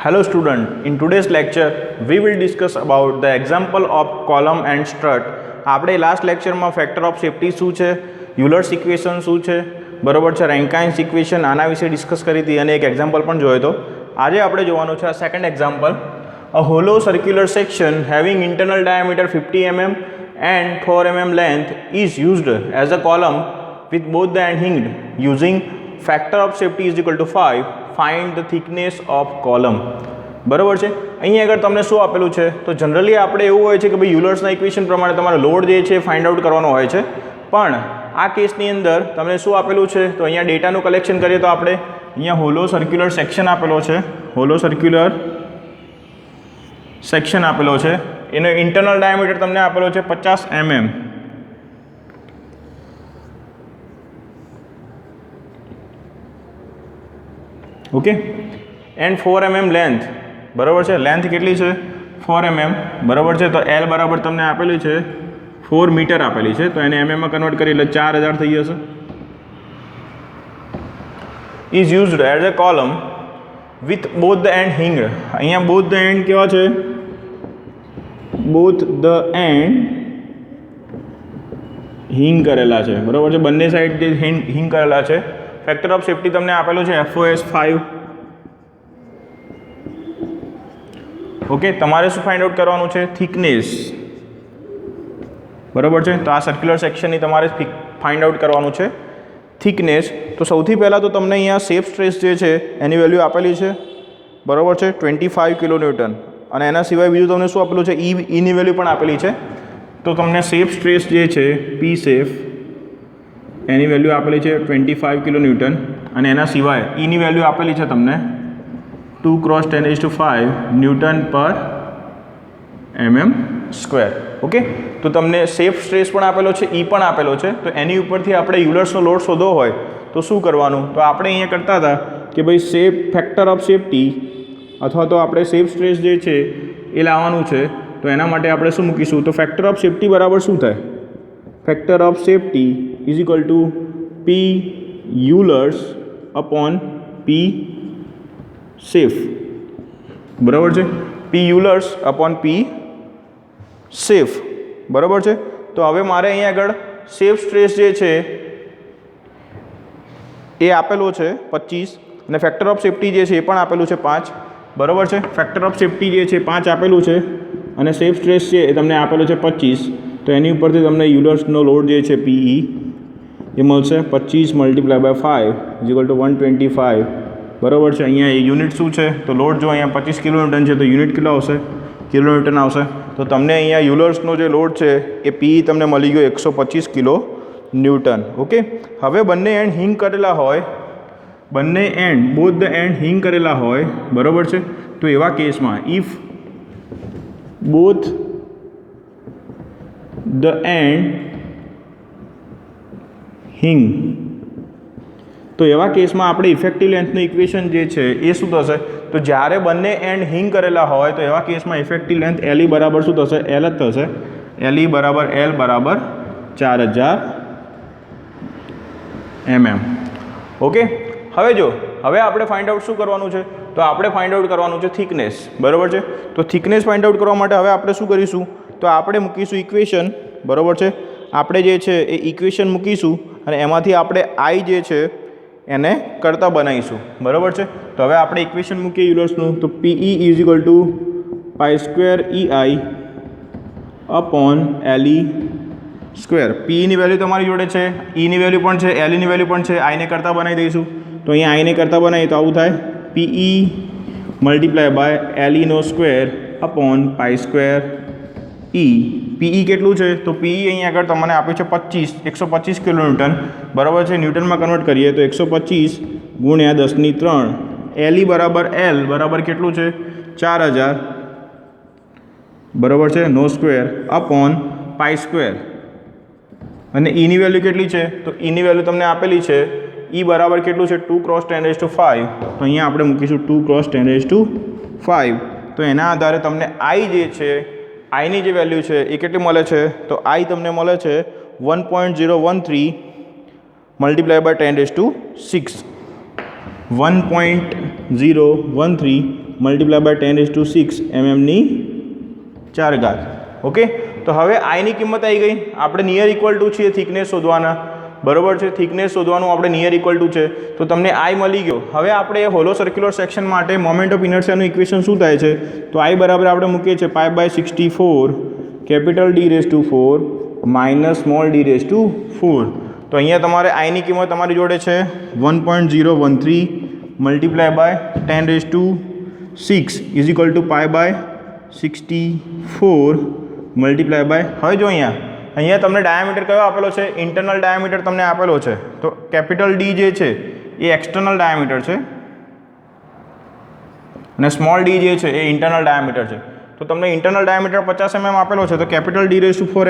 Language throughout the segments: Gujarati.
Hello student, in today's lecture we will discuss about the example of column and strut. આપણે લાસ્ટ લેક્ચરમાં ફેક્ટર ઓફ સેફ્ટી શું છે, યુલર્સ ઇક્વેશન શું છે, બરોબર છે, રેન્કાઇન્સ ઇક્વેશન આના વિશે ડિસ્કસ કરી હતી અને એક એક્ઝામ્પલ પણ જોયો હતો. આજે આપણે જોવાનું છે આ second example. A hollow circular section having internal diameter 50 mm and 4 mm length is used as a column with both the end hinged. Using factor of safety is equal to 5. Find the thickness of column. બરાબર છે. અહીં આગળ તમને શું આપેલું છે, તો જનરલી આપણે એવું હોય છે કે ભાઈ યુલર્સના ઇક્વેશન પ્રમાણે તમારો લોડ જે છે ફાઇન્ડ આઉટ કરવાનો હોય છે, પણ આ કેસની અંદર તમને શું આપેલું છે, તો અહીંયા ડેટાનું કલેક્શન કરીએ તો આપણે અહીંયા હોલો સર્ક્યુલર સેક્શન આપેલો છે, હોલો સર્ક્યુલર સેક્શન આપેલો છે, એનો ઇન્ટરનલ ડાયામીટર તમને આપેલો છે 50 mm. Okay, and 4 mm length. બરાબર છે, લેન્થ કેટલી છે 4 mm. બરાબર છે, તો એલ બરાબર તમને આપેલી છે 4 મીટર આપેલી છે, તો એને એમએમમાં કન્વર્ટ કરી એટલે 4000 થઈ જશે. Is used as a column with both the end hinged. અહીંયા બોથ ધ એન્ડ કેવા છે, બોથ ધ એન્ડ હિંગ કરેલા છે. બરાબર છે, બંને સાઈડ જે હિંગ કરેલા છે. ફેક્ટર ઓફ સેફ્ટી તમને આપેલું છે FOS 5. ઓકે, તમારે શું ફાઇન્ડ આઉટ કરવાનું છે, થિકનેસ. બરાબર છે, તો આ સર્ક્યુલર સેક્શનની તમારે ફાઇન્ડ આઉટ કરવાનું છે થિકનેસ. તો સૌથી પહેલાં તો તમને અહીંયા શેપ સ્ટ્રેસ જે છે એની વેલ્યુ આપેલી છે. બરાબર છે, 25 કિલોન્યુટન. અને એના સિવાય બીજું તમને શું આપેલું છે, ઈની વેલ્યુ પણ આપેલી છે. તો તમને શેપ સ્ટ્રેસ જે છે પી શેપ એની વેલ્યુ આપેલી છે 25 કિલોન્યુટન, અને એના સિવાય ઈની વેલ્યુ આપેલી છે તમને 2 × 10⁵ ન્યૂટન પર mm સ્ક્વેર. ઓકે, તો તમને શેપ સ્ટ્રેસ પણ આપેલો છે, ઈ પણ આપેલો છે. તો એની ઉપરથી આપણે યુલર્સનો લોડ શોધવો હોય તો શું કરવાનું, તો આપણે અહીંયા કરતા હતા કે ભાઈ શેપ ફેક્ટર ઓફ સેફ્ટી અથવા તો આપણે શેપ સ્ટ્રેસ જે છે એ લાવવાનું છે. તો એના માટે આપણે શું મૂકીશું, તો ફેક્ટર ઓફ સેફ્ટી બરાબર શું થાય, factor of safety is equal to P Euler's upon P safe. બરાબર છે, પી યુલર્સ અપોન પી સેફ. બરાબર છે, તો હવે મારે અહીંયા આગળ સેફ સ્ટ્રેસ જે છે એ આપેલો છે 25 અને ફેક્ટર ઓફ સેફ્ટી જે છે એ પણ આપેલું છે 5. બરાબર છે, ફેક્ટર ઓફ સેફ્ટી જે છે 5 આપેલું છે અને સેફ સ્ટ્રેસ છે એ તમને આપેલો છે 25. તો એની ઉપરથી તમને યુલર્સનો લોડ જે છે PE એ મળશે 25 × 5 = 125. બરાબર છે, અહીંયા યુનિટ શું છે, તો લોડ જો અહીંયા 25 કિલોન્યુટન છે તો યુનિટ કેટલો આવશે, કિલોન્યુટન આવશે. તો તમને અહીંયા યુલર્સનો જે લોડ છે એ PE તમને મળી ગયો 125 કિલોન્યુટન. ઓકે, હવે બંને એન્ડ હિંગ કરેલા હોય, બંને એન્ડ બોથ ધ એન્ડ હિંગ કરેલા હોય. બરાબર છે, તો એવા કેસમાં ઇફ બોથ ધ એન્ડ હિંગ, તો એવા કેસમાં આપણે ઇફેક્ટિવ લેન્થનું ઇક્વેશન જે છે એ શું થશે, તો જ્યારે બંને એન્ડ હિંગ કરેલા હોય તો એવા કેસમાં ઇફેક્ટિવ લેન્થ LE બરાબર શું થશે, L જ થશે. LE બરાબર L બરાબર 4000 mm. ઓકે, હવે જો હવે આપણે ફાઇન્ડ આઉટ શું કરવાનું છે, તો આપણે ફાઇન્ડ આઉટ કરવાનું છે થિકનેસ. બરાબર છે, તો થિકનેસ ફાઇન્ડ આઉટ કરવા માટે હવે આપણે શું કરીશું, તો આપણે મૂકીશું ઇક્વેશન. બરાબર છે, આપણે જે છે એ ઇક્વેશન મૂકીશું અને એમાંથી આપણે I જે છે એને કરતા બનાવીશું. બરાબર છે, તો હવે આપણે ઇક્વેશન મૂકીએ યુલર્સનું, તો PE is equal to π² EI upon LE square. PEની વેલ્યુ તમારી જોડે છે, ઈની વેલ્યુ પણ છે, LEની વેલ્યુ પણ છે. આઈને કરતા બનાવી દઈશું. તો અહીંયા આઈને કરતા બનાવીએ તો આવું થાય, PE × LEનો સ્ક્વેર અપોન π² E. PE કેટલું છે, તો PE અહીંયા આગળ તમને આપ્યું છે 125 કિલોન્યુટન. બરાબર છે, ન્યૂટનમાં કન્વર્ટ કરીએ તો 125 × 10⁵. LE બરાબર L બરાબર કેટલું છે, 4000. બરાબર છે, નો સ્ક્વેર અપોન π². અને ઈની વેલ્યુ કેટલી છે, તો ઈની વેલ્યુ તમને આપેલી છે, E બરાબર કેટલું છે, 2 × 10⁵. તો અહીંયા આપણે મૂકીશું 2 × 10⁵. તો એના આધારે તમને I જે છે, આઈની જે વેલ્યુ છે એ કેટલી મળે છે, તો I તમને મળે છે 1.013 × 10⁶. 1.013 મલ્ટીપ્લાય બાય 10⁶ એમએમની 4 ઘાત. ઓકે, તો હવે આઈની કિંમત આવી ગઈ. આપણે નિયર ઇક્વલ ટુ છીએ થિકનેસ શોધવાના, બરોબર છે. થિકનેસ શોધવાનું આપણે નિયર ઇક્વલ ટુ છે, તો તમને આઈ મળી ગયો. હવે આપણે હોલો સર્ક્યુલર સેક્શન માટે મોમેન્ટ ઓફ ઇનર્શિયાનું ઇક્વેશન શું થાય છે? તો આઈ બરાબર આપણે મૂકીએ છીએ π/64 capital D⁴ minus small d⁴. તો અહીંયા તમારે આઈની કિંમત તમારી જોડે છે 1.013 multiply by 10⁶ is equal to π/64 multiply by, હવે જો અહીંયા તમને ડાયામીટર કયો આપેલો છે? ઇન્ટરનલ ડાયામીટર તમને આપેલો છે. તો કેપિટલ ડી જે છે એ એક્સટર્નલ ડાયામીટર છે અને સ્મોલ ડી જે છે એ ઇન્ટરનલ ડાયામીટર છે. તો તમને ઇન્ટરનલ ડાયામીટર 50 mm આપેલો છે, તો કેપિટલ D⁴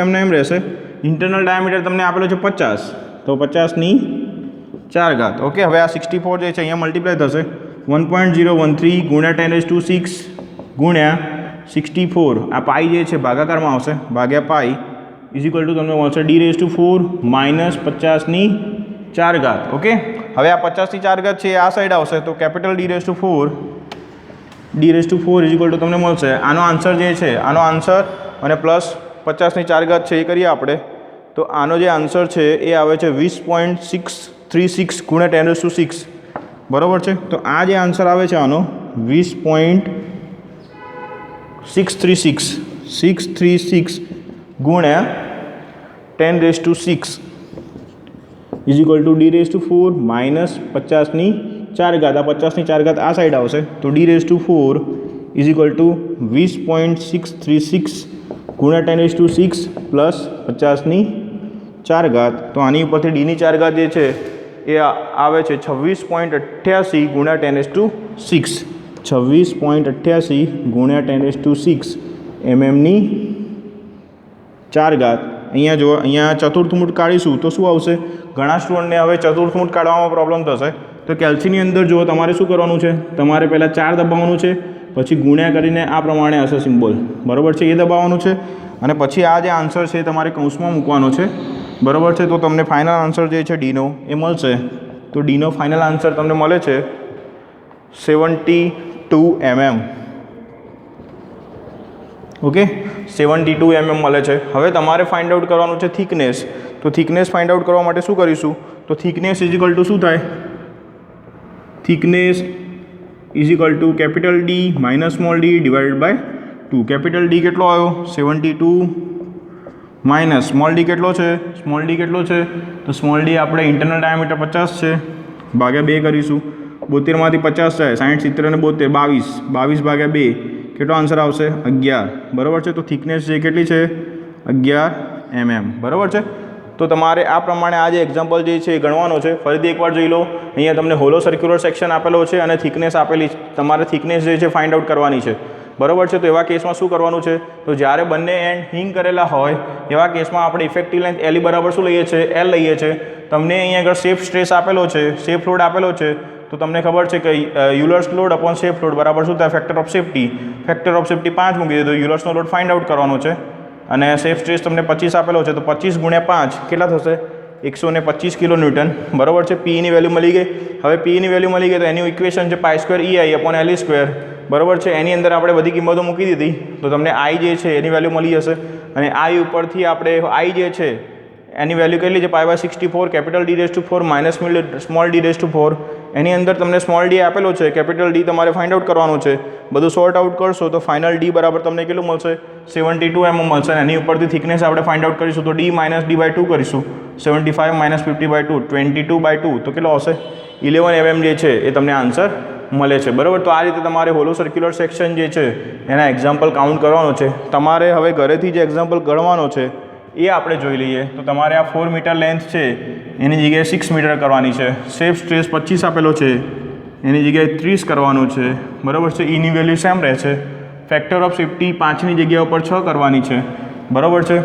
એમને એમ રહેશે. ઇન્ટરનલ ડાયામીટર તમને આપેલો છે 50, તો 50ની 4 ઘાત. ઓકે, હવે આ 64 જે છે અહીંયા મલ્ટીપ્લાય થશે 1.013 ગુણ્યા 10⁶ ગુણ્યા 64, આ પાઈ જે છે ભાગાકારમાં આવશે, ભાગ્યા પાઈ ઇઝ ઇક્વલ ટુ તમને મળશે D⁴ માઇનસ 50ની 4 ઘાત. ઓકે, હવે આ 50ની 4 ઘાત છે આ સાઈડ આવશે, તો capital D⁴ is equal two તમને મળશે. આનો આન્સર જે છે, આનો આન્સર અને પ્લસ 50ની 4 ઘાત છે એ કરીએ આપણે, તો આનો જે આન્સર છે એ આવે છે 20.636 ગુણ્યા 10⁶, બરાબર છે. તો આ જે આન્સર આવે છે આનો 20.636 ગુણ્યા 10⁶ is equal to D⁴ minus 50ની 4 ઘાત. આ 50ની 4 ઘાત આ સાઈડ આવશે, તો D⁴ ઇઝ ઇક્વલ ટુ 20.636 ગુણ્યા 10⁶ પ્લસ 50ની 4 ઘાત. તો આની ઉપરથી ડીની 4 ઘાત જે છે એ આવે છે 26.88 ગુણ્યા 10⁶, 26.88 ગુણ્યા 10⁶ એમએમની 4 ઘાત. અહીંયા જો અહીંયા ચતુર્થમૂળ કાઢીશું તો શું આવશે? ઘણા સ્ટુડન્ટને હવે ચતુર્થમૂળ કાઢવામાં પ્રોબ્લેમ થશે. તો કેલ્સીની અંદર જો તમારે શું કરવાનું છે? તમારે પહેલાં 4 દબાવવાનું છે, પછી ગુણ્યા કરીને આ પ્રમાણે હશે સિમ્બોલ, બરાબર છે, એ દબાવવાનું છે, અને પછી આ જે આન્સર છે તમારે કૌંસમાં મૂકવાનો છે, બરાબર છે. તો તમને ફાઇનલ આન્સર જે છે ડીનો એ મળશે. તો ડીનો ફાઇનલ આન્સર તમને મળે છે 72 mm. ઓકે, 72 mm મળે છે. હવે તમારે ફાઇન્ડ આઉટ કરવાનું છે થિકનેસ. તો થિકનેસ ફાઇન્ડ આઉટ કરવા માટે શું કરીશું? તો થિકનેસ ઇઝ ઇક્વલ ટુ શું થાય? Thickness is equal to capital D minus small D divided by 2. Capital D કેટલો આવ્યો? 72 માઇનસ સ્મોલ ડી કેટલો છે? સ્મોલ ડી કેટલો છે? તો સ્મોલ ડી આપણે ઇન્ટરનલ ડાયામીટર 50 છે, ભાગ્યા 2 કરીશું. 72માંથી 50 જાય, 60 70 અને 72, 22 ભાગ્યા 2 કેટલો આન્સર આવશે? 11, બરાબર છે. તો થિકનેસ જે કેટલી છે? 11 mm, બરાબર છે. તો તમારે આ પ્રમાણે આ જે એક્ઝામ્પલ જે છે એ ગણવાનો છે. ફરીથી એકવાર જોઈ લો, અહીંયા તમને હોલો સર્ક્યુલર સેક્શન આપેલો છે અને થિકનેસ આપેલી, તમારે થિકનેસ જે છે ફાઇન્ડ આઉટ કરવાની છે, બરાબર છે. તો એવા કેસમાં શું કરવાનું છે? તો જ્યારે બંને એન્ડ હિંગ કરેલા હોય એવા કેસમાં આપણે ઇફેક્ટિવ લેન્થ એલ બરાબર શું લઈએ છીએ? એલ લઈએ છીએ. તમને અહીંયા આગળ સેફ સ્ટ્રેસ આપેલો છે, સેફ લોડ આપેલો છે, તો તમને ખબર છે કે Euler's load upon safe load બરાબર શું થાય? Factor of safety. Factor of safety 5 મૂકી દીધો, યુલર્સનો લોડ ફાઇન્ડ આઉટ કરવાનો છે, અને સેફ સ્ટ્રેસ તમને 25 આપેલો છે, તો 25 ગુણ્યા 5 કેટલા થશે? 125 કિલોન્યુટન, બરાબર છે. પીની વેલ્યુ મળી ગઈ. હવે પીની વેલ્યુ મળી ગઈ તો એની ઇક્વેશન છે π² EI અપોન LE², બરાબર છે. એની અંદર આપણે બધી કિંમતો મૂકી દીધી, તો તમને આઈ જે છે એની વેલ્યુ મળી જશે. અને આઈ ઉપરથી આપણે આઈ જે છે એની વેલ્યુ કેટલી છે? π/64 capital D⁴ minus small d⁴. એની અંદર તમને સ્મોલ ડી આપેલો છે, કેપિટલ ડી તમારે ફાઇન્ડ આઉટ કરવાનું છે. બધું સોર્ટ આઉટ કરશો તો ફાઇનલ ડી બરાબર તમને કેટલું મળશે? 72 mm મળશે. અને એની ઉપરથી થિકનેસ આપણે ફાઇન્ડ આઉટ કરીશું, તો ડી માઇનસ d/2 કરીશું. 75 માઇનસ 50/2 22/2 તો કેટલો આવશે? 11 mm જે છે એ તમને આન્સર મળે છે, બરાબર. તો આ રીતે તમારે હોલો સર્ક્યુલર સેક્શન જે છે એના એક્ઝામ્પલ કાઉન્ટ કરવાનો છે. તમારે હવે ઘરેથી જે એક્ઝામ્પલ ગણવાનો છે એ આપણે જોઈ લઈએ. તો તમારે આ 4 મીટર લેન્થ છે એની જગ્યાએ 6 મીટર કરવાની છે. સેફ સ્ટ્રેસ 25 આપેલો છે, એની જગ્યાએ 30 કરવાનું છે, બરાબર છે. ઈની વેલ્યુ સેમ રહે છે. ફેક્ટર ઓફ સેફ્ટી 5ની જગ્યા ઉપર 6 કરવાની છે, બરાબર છે.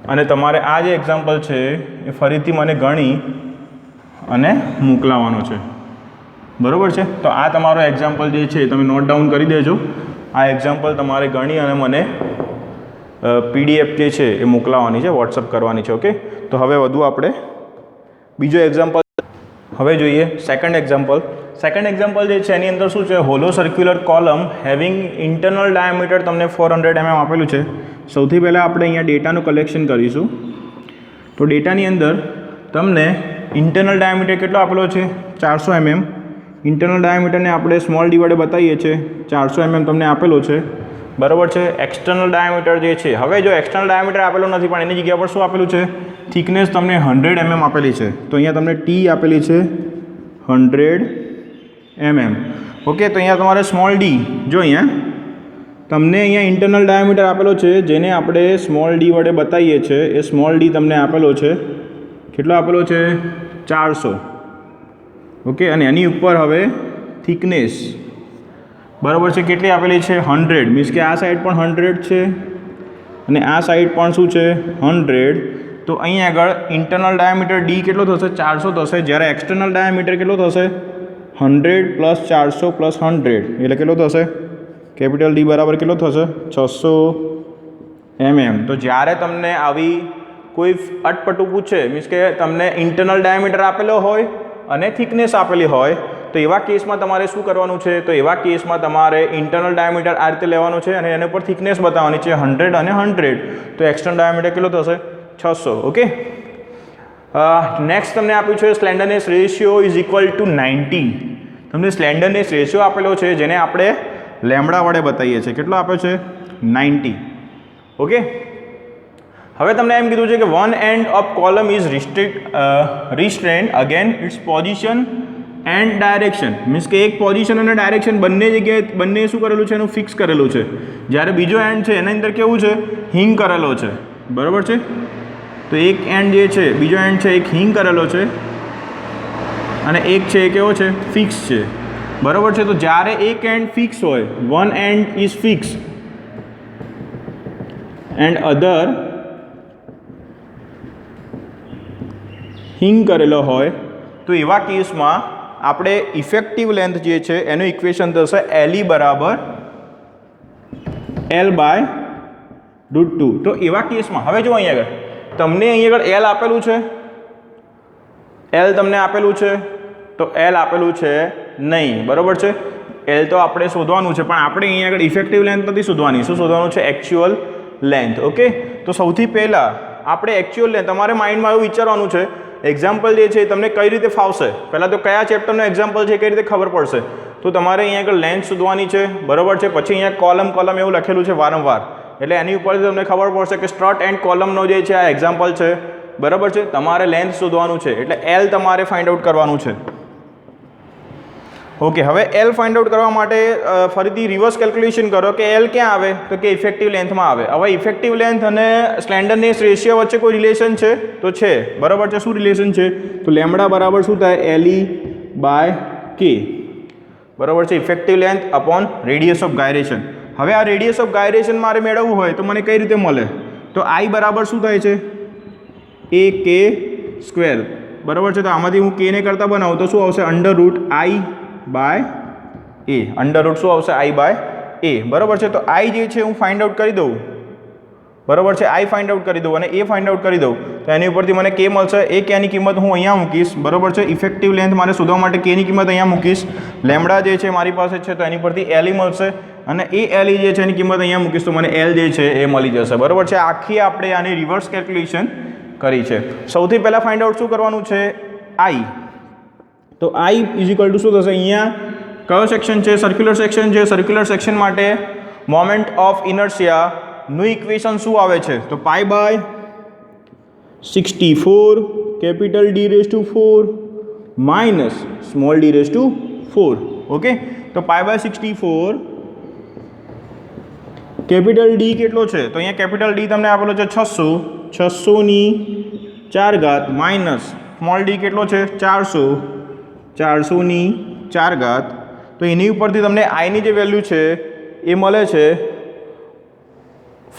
અને તમારે આ જે એક્ઝામ્પલ છે એ ફરીથી મને ગણી અને મોકલાવાનો છે, બરાબર છે. તો આ તમારો એક્ઝામ્પલ જે છે તમે નોટ ડાઉન કરી દેજો. આ એક્ઝામ્પલ તમારે ગણી અને મને PDF જે છે એ મોકલાવાની છે, વોટ્સઅપ કરવાની છે. ઓકે, તો હવે વધુ આપણે બીજો એક્ઝામ્પલ હવે જોઈએ. Second example. સેકન્ડ એક્ઝામ્પલ જે છે એની અંદર શું છે, hollow circular column having internal diameter તમને 400 mm આપેલું છે. સૌથી પહેલાં આપણે અહીંયા ડેટાનું કલેક્શન કરીશું. તો ડેટાની અંદર તમને ઇન્ટરનલ ડાયામીટર કેટલો આપેલો છે, 400 mm. ઇન્ટરનલ ડાયામીટરને આપણે સ્મોલ ડી વડે બતાવીએ છીએ, 400 mm તમને આપેલો છે, બરાબર છે. એક્સટર્નલ ડાયામીટર જે છે, હવે જો એક્સટર્નલ ડાયામીટર આપેલું નથી પણ એની જગ્યા પર શું આપેલું છે, થિકનેસ તમને 100 mm આપેલી છે. તો અહીંયા તમને ટી આપેલી છે 100 mm. ઓકે, તો અહીંયા તમારે સ્મોલ ડી, જો અહીંયા તમને અહીંયા ઇન્ટરનલ ડાયામીટર આપેલો છે જેને આપણે સ્મોલ ડી વડે બતાવીએ છીએ. એ સ્મોલ ડી તમને આપેલો છે, કેટલો આપેલો છે, 400. ઓકે, અને એની ઉપર હવે થિકનેસ, બરાબર છે, કેટલી આપેલી છે, 100. મીન્સ કે આ સાઈડ પણ 100 છે અને આ સાઈડ પણ શું છે, 100. તો અહીં આગળ ઇન્ટરનલ ડાયામીટર ડી કેટલો થશે, 400 થશે. જ્યારે એક્સટર્નલ ડાયામીટર કેટલો થશે, 100 + 400 + 100 એટલે કેટલો થશે, કેપિટલ ડી બરાબર કેટલો થશે, 600 mm. તો જ્યારે તમને આવી કોઈ અટપટું પૂછે, મીન્સ કે તમને ઇન્ટરનલ ડાયામીટર આપેલો હોય અને થિકનેસ આપેલી હોય, તો એવા કેસમાં તમારે શું કરવાનું છે, તો એવા કેસમાં તમારે ઇન્ટરનલ ડાયામીટર આ રીતે લેવાનું છે અને એના પર થિકનેસ બતાવવાની છે 100 અને 100. તો એક્સટર્નલ ડાયામીટર કેટલો થશે, 600. ઓકે, નેક્સ્ટ તમને આપ્યું છે slenderness ratio is equal two 90. તમને સ્લેન્ડરનેસ રેશિયો આપેલો છે જેને આપણે લેમ્બડા વડે બતાવીએ છીએ. કેટલો આપ્યો છે, 90. ઓકે, હવે તમને એમ કીધું છે કે one end of column is restrained again its position and direction. Means કે એક પોઝિશન અને ડાયરેક્શન બંને જગ્યાએ બંને શું કરેલું છે, એનું ફિક્સ કરેલું છે. જ્યારે બીજો એન્ડ છે એના અંદર કેવું છે, હિંગ કરેલો છે, બરાબર છે. તો એક એન્ડ જે છે, બીજો એન્ડ છે, એક હિંગ કરેલો છે અને એક છે એ કેવો છે, ફિક્સ છે, બરાબર છે. તો જ્યારે એક એન્ડ ફિક્સ હોય, one and is fix and other હિંગ કરેલો હોય, તો એવા કેસમાં આપણે ઇફેક્ટિવ લેન્થ જે છે એનું ઇક્વેશન થશે LE બરાબર L/√2. તો એવા કેસમાં હવે જો અહીંયા આગળ તમને અહીંયા આગળ L આપેલું છે, L તમને આપેલું છે, તો L આપેલું છે નહીં, બરાબર છે. L તો આપણે શોધવાનું છે પણ આપણે અહીંયા આગળ ઇફેક્ટિવ લેન્થ નથી શોધવાની. શું શોધવાનું છે, એકચ્યુઅલ લેન્થ. ઓકે, તો સૌથી પહેલાં આપણે એકચ્યુઅલ લેન્થ, તમારે માઇન્ડમાં એવું વિચારવાનું છે એક્ઝામ્પલ જે છે તમને કઈ રીતે ફાવશે. પહેલાં તો કયા ચેપ્ટરનો એક્ઝામ્પલ છે કઈ રીતે ખબર પડશે. તો તમારે અહીંયા આગળ લેન્થ શોધવાની છે, બરાબર છે. પછી અહીંયા કોલમ એવું લખેલું છે વારંવાર, એટલે એની ઉપરથી તમને ખબર પડશે કે સ્ટ્રટ એન્ડ કોલમનો જે છે આ એક્ઝામ્પલ છે, બરાબર છે. તમારે લેન્થ શોધવાનું છે એટલે L તમારે ફાઇન્ડ આઉટ કરવાનું છે. ઓકે, હવે L ફાઇન્ડ આઉટ કરવા માટે ફરીથી રિવર્સ કેલ્ક્યુલેશન કરો કે L ક્યાં આવે, તો કે ઇફેક્ટિવ લેન્થમાં આવે. હવે ઇફેક્ટિવ લેન્થ અને સ્લેન્ડરનેસ રેશિયો વચ્ચે કોઈ રિલેશન છે, તો છે, બરાબર છે. શું રિલેશન છે, તો લેમ્બડા બરાબર શું થાય, LE/K, બરાબર છે. Effective length upon radius of gyration. હવે આ રેડિયસ ઓફ ગાયરેશન મારે મેળવવું હોય તો મને કઈ રીતે મળે, તો I બરાબર શું થાય છે, AK², બરાબર છે. તો આમાંથી હું K ને કરતા બનાવું તો શું આવશે, √I/A, શું આવશે, I/A, બરાબર છે. તો I જે છે હું ફાઇન્ડ આઉટ કરી દઉં, બરાબર છે. I ફાઇન્ડ આઉટ કરી દઉં અને A ફાઇન્ડ આઉટ કરી દઉં તો એની ઉપરથી મને K મળશે. એ Kની કિંમત હું અહીંયા મૂકીશ, બરાબર છે. ઇફેક્ટિવ લેન્થ મારે શોધવા માટે Kની કિંમત અહીંયા મૂકીશ. લેમ્બડા જે છે મારી પાસે છે તો એની પરથી LE મળશે અને એ LE જે છે એની કિંમત અહીંયા મૂકીશ તો મને L જે છે એ મળી જશે, બરાબર છે. આખી આપણે આની રિવર્સ કેલ્ક્યુલેશન કરી છે. સૌથી પહેલાં ફાઇન્ડ આઉટ શું કરવાનું છે, I. તો I ઇઝ ઇક્વલ ટુ શું થશે, અહીંયા કયો સેક્શન છે, સર્ક્યુલર સેક્શન છે. સર્ક્યુલર સેક્શન માટે મોમેન્ટ ઓફ ઇનર્શિયાનું ઇક્વેશન શું આવે છે, તો π/64 capital D⁴ minus small d⁴. Okay, તો π/64 કેપિટલ D કેટલો છે, તો અહીંયા કેપિટલ D તમને આપેલો છે 600 માઇનસ સ્મોલ d કેટલો છે, 400 તો એની ઉપરથી તમને I ની જે વેલ્યુ છે એ મળે છે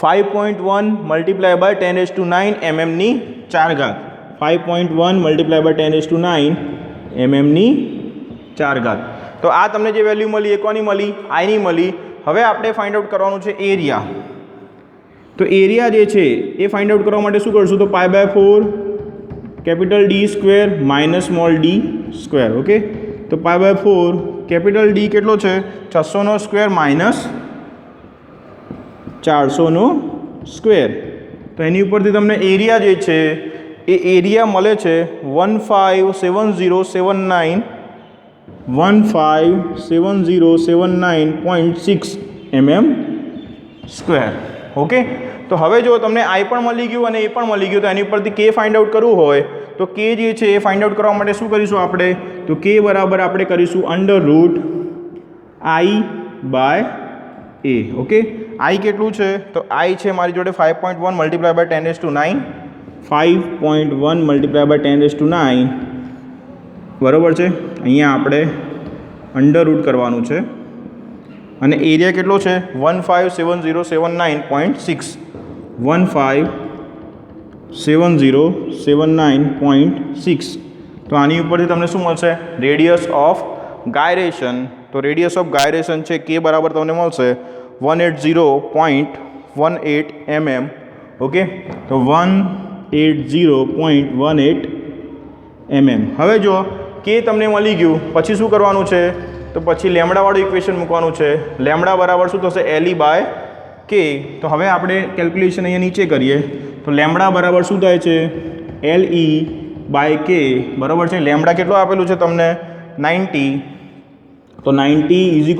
5.1 × 10⁹ mm ની 4 5.1 × 10⁹ mm ની 4. તો આ તમને જે વેલ્યુ મળી એ કોની મળી, I ની મળી. હવે આપણે ફાઇન્ડ આઉટ કરવાનું છે એરિયા. તો એરિયા જે છે એ ફાઇન્ડ આઉટ કરવા માટે શું કરશું, તો π/4 capital D² minus small d². Okay, તો π/4 કેપિટલ ડી કેટલો છે 600નો સ્ક્વેર માઇનસ 400નો સ્ક્વેર. તો એની ઉપરથી તમને એરિયા જે છે એ એરિયા મળે છે 157079.6 mm સ્ક્વેર. ઓકે, તો હવે જો તમને આઈ પણ મળી ગયું અને એ પણ મળી ગયું, તો એની ઉપરથી કે ફાઇન્ડ આઉટ કરવું હોય તો કે જે છે એ ફાઇન્ડ આઉટ કરવા માટે શું કરીશું આપણે, તો કે બરાબર આપણે કરીશું √i/a. ઓકે, આઈ કેટલું છે, તો આઈ છે મારી જોડે 5.1 મલ્ટીપ્લાય બાય 10⁹ 5.1 મલ્ટીપ્લાય બાય 10⁹ બરાબર છે. અહીંયા આપણે અંડર રૂટ કરવાનું છે અને એરિયા કેટલો છે 157079.6 157079.6. તો આની ઉપરથી તમને શું મળશે, રેડિયસ ઓફ ગાયરેશન. તો રેડિયસ ઓફ ગાયરેશન છે કે બરાબર તમને મળશે 180.18 mm. ઓકે, તો 180.18 mm. હવે જો કે તમને મળી ગયું, પછી શું કરવાનું છે, તો પછી લેમડાવાળું ઇક્વેશન મૂકવાનું છે. લેમડા બરાબર શું થશે, LE/K. તો હવે આપણે કેલ્ક્યુલેશન અહીંયા નીચે કરીએ, તો લેમડા બરાબર શું થાય છે, LE/K બરાબર છે. લેમડા કેટલો આપેલું છે તમને 90, તો 90 =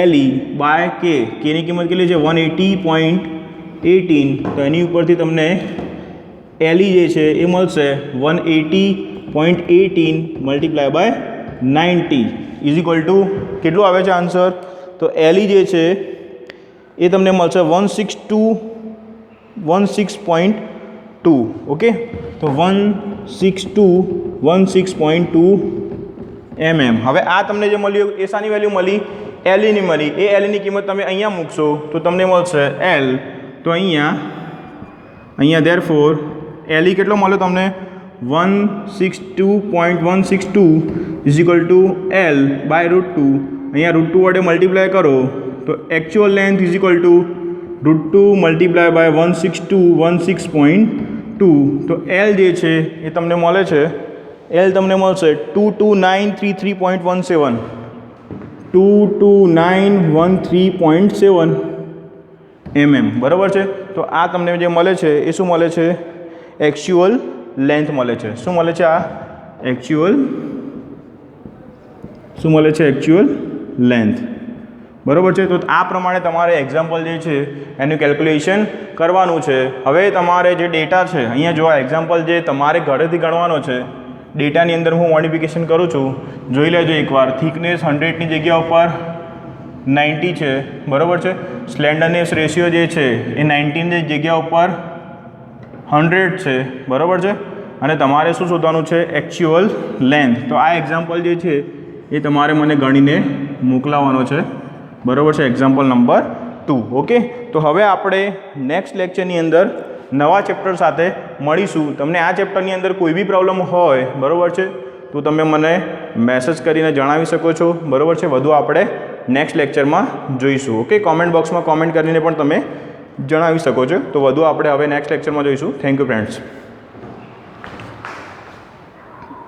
LE/K. કેની કિંમત કેટલી છે 180.18. તો એની ઉપરથી તમને LE જે છે એ મળશે 180.18 મલ્ટીપ્લાય બાય 90 = કેટલું આવે છે આન્સર, તો LE જે છે એ તમને મળશે 162.16.2. ઓકે, તો 162.16.2 mm. હવે આ તમને જે મળ્યું એ શાની વેલ્યુ મળી, LE ની મળી. એ LE ની કિંમત તમે અહીંયા મૂકશો તો તમને મળશે L. તો અહીંયા ધેરફોર LE કેટલો મળ્યો તમને 162.162 = L/√2. અહીંયા √2 વડે મલ્ટીપ્લાય કરો તો એકચ્યુઅલ લેન્થ √2 મલ્ટીપ્લાય બાય 162.16.2. તો L જે છે એ તમને મળે છે, L તમને મળશે 22933.17 22913.7 mm બરાબર છે. તો આ તમને જે મળે છે એ શું મળે છે, એકચ્યુઅલ લેન્થ મળે છે. શું મળે છે, આ એકચ્યુઅલ લેન્થ બરાબર છે. તો આ પ્રમાણે તમારે એક્ઝામ્પલ જે છે એનું કેલ્ક્યુલેશન કરવાનું છે. હવે તમારે જે ડેટા છે અહીંયા જો આ એક્ઝામ્પલ જે તમારે ઘરેથી ગણવાનો છે, ડેટાની અંદર હું મોડિફિકેશન કરું છું, જોઈ લેજો એકવાર. થિકનેસ 100ની જગ્યા ઉપર 90 છે બરાબર છે. સ્લેન્ડરનેસ રેશિયો જે છે એ 19ની જગ્યા ઉપર 100 છે બરાબર છે. અને તમારે શું શોધવાનું છે, એકચ્યુઅલ લેન્થ. તો આ એક્ઝામ્પલ જે છે એ તમારે મને ગણીને મોકલાવવાનો છે બરાબર છે, એક્ઝામ્પલ નંબર 2. ઓકે, તો હવે આપણે નેક્સ્ટ લેક્ચરની અંદર નવા ચેપ્ટર સાથે મળીશું. તમને આ ચેપ્ટરની અંદર કોઈ બી પ્રોબ્લેમ હોય બરાબર છે તો તમે મને મેસેજ કરીને જણાવી શકો છો બરાબર છે. વધુ આપણે નેક્સ્ટ લેક્ચરમાં જોઈશું. ઓકે, કોમેન્ટ બોક્સમાં કોમેન્ટ કરીને પણ તમે જણાવી શકો છો. તો વધુ આપણે હવે નેક્સ્ટ લેક્ચરમાં જોઈશું. Thank you friends.